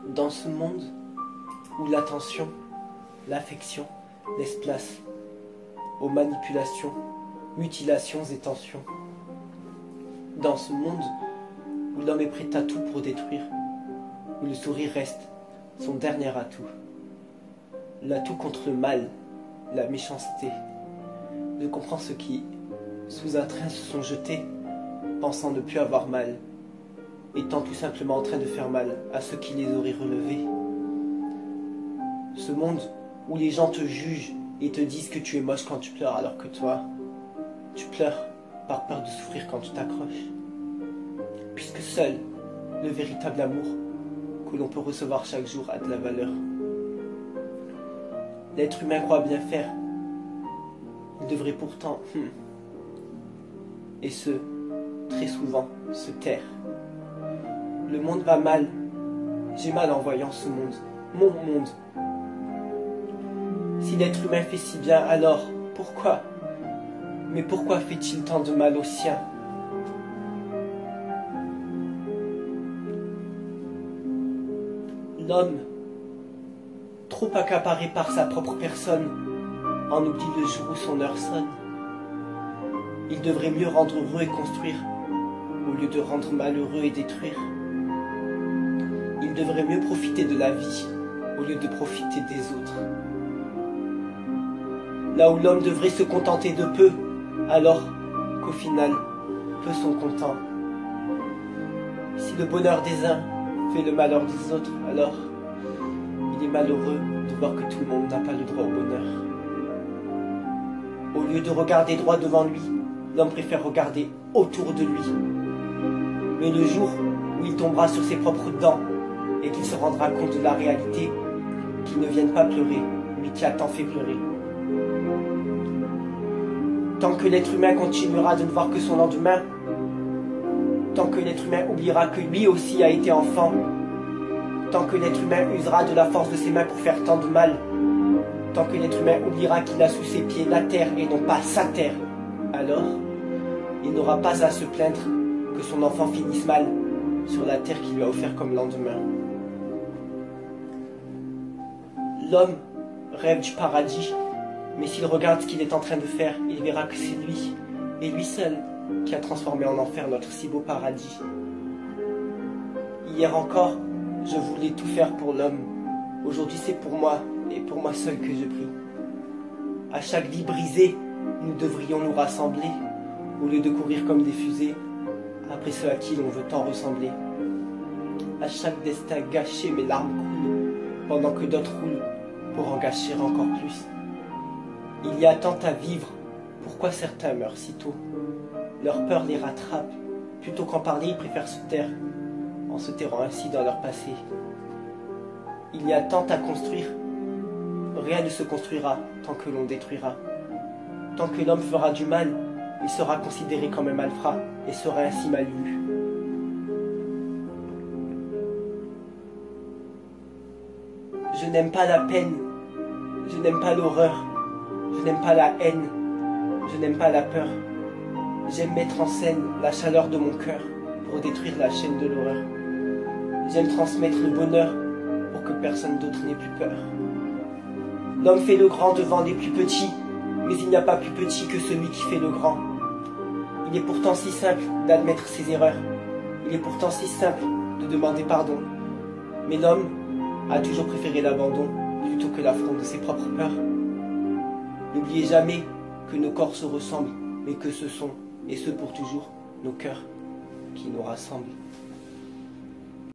Dans ce monde où l'attention, l'affection laissent place aux manipulations, mutilations et tensions. Dans ce monde où l'homme est prêt à tout pour détruire, où le sourire reste son dernier atout. L'atout contre le mal, la méchanceté. Je comprends ceux qui, sous un train, se sont jetés, pensant ne plus avoir mal, étant tout simplement en train de faire mal à ceux qui les auraient relevés. Ce monde où les gens te jugent et te disent que tu es moche quand tu pleures, alors que toi, tu pleures par peur de souffrir quand tu t'accroches. Puisque seul le véritable amour que l'on peut recevoir chaque jour a de la valeur. L'être humain croit bien faire. Il devrait pourtant, et ce, très souvent, se taire. Le monde va mal. J'ai mal en voyant ce monde. Mon monde. Si l'être humain fait si bien, alors pourquoi? Mais pourquoi fait-il tant de mal aux siens? L'homme, trop accaparé par sa propre personne, en oublie le jour où son heure sonne. Il devrait mieux rendre heureux et construire, au lieu de rendre malheureux et détruire. Il devrait mieux profiter de la vie, au lieu de profiter des autres. Là où l'homme devrait se contenter de peu, alors qu'au final, peu sont contents. Si le bonheur des uns fait le malheur des autres, alors il est malheureux de voir que tout le monde n'a pas le droit au bonheur. Au lieu de regarder droit devant lui, l'homme préfère regarder autour de lui. Mais le jour où il tombera sur ses propres dents et qu'il se rendra compte de la réalité, qu'il ne vienne pas pleurer, lui qui a tant fait pleurer. Tant que l'être humain continuera de ne voir que son lendemain, tant que l'être humain oubliera que lui aussi a été enfant, tant que l'être humain usera de la force de ses mains pour faire tant de mal, tant que l'être humain oubliera qu'il a sous ses pieds la terre et non pas sa terre, alors il n'aura pas à se plaindre que son enfant finisse mal sur la terre qu'il lui a offert comme lendemain. L'homme rêve du paradis, mais s'il regarde ce qu'il est en train de faire, il verra que c'est lui, et lui seul, qui a transformé en enfer notre si beau paradis. Hier encore, je voulais tout faire pour l'homme. Aujourd'hui, c'est pour moi, et pour moi seul que je prie. À chaque vie brisée, nous devrions nous rassembler, au lieu de courir comme des fusées, après ceux à qui l'on veut tant ressembler. À chaque destin gâché, mes larmes coulent, pendant que d'autres roulent, pour en gâcher encore plus. Il y a tant à vivre, pourquoi certains meurent si tôt? Leur peur les rattrape, plutôt qu'en parler, ils préfèrent se taire, en se tairant ainsi dans leur passé. Il y a tant à construire, rien ne se construira tant que l'on détruira. Tant que l'homme fera du mal, il sera considéré comme un malfrat et sera ainsi mal vu. Je n'aime pas la peine, je n'aime pas l'horreur, je n'aime pas la haine, je n'aime pas la peur. J'aime mettre en scène la chaleur de mon cœur pour détruire la chaîne de l'horreur. J'aime transmettre le bonheur pour que personne d'autre n'ait plus peur. L'homme fait le grand devant les plus petits, mais il n'y a pas plus petit que celui qui fait le grand. Il est pourtant si simple d'admettre ses erreurs. Il est pourtant si simple de demander pardon. Mais l'homme a toujours préféré l'abandon plutôt que l'affront de ses propres peurs. N'oubliez jamais que nos corps se ressemblent, mais que ce sont, et ce pour toujours, nos cœurs qui nous rassemblent.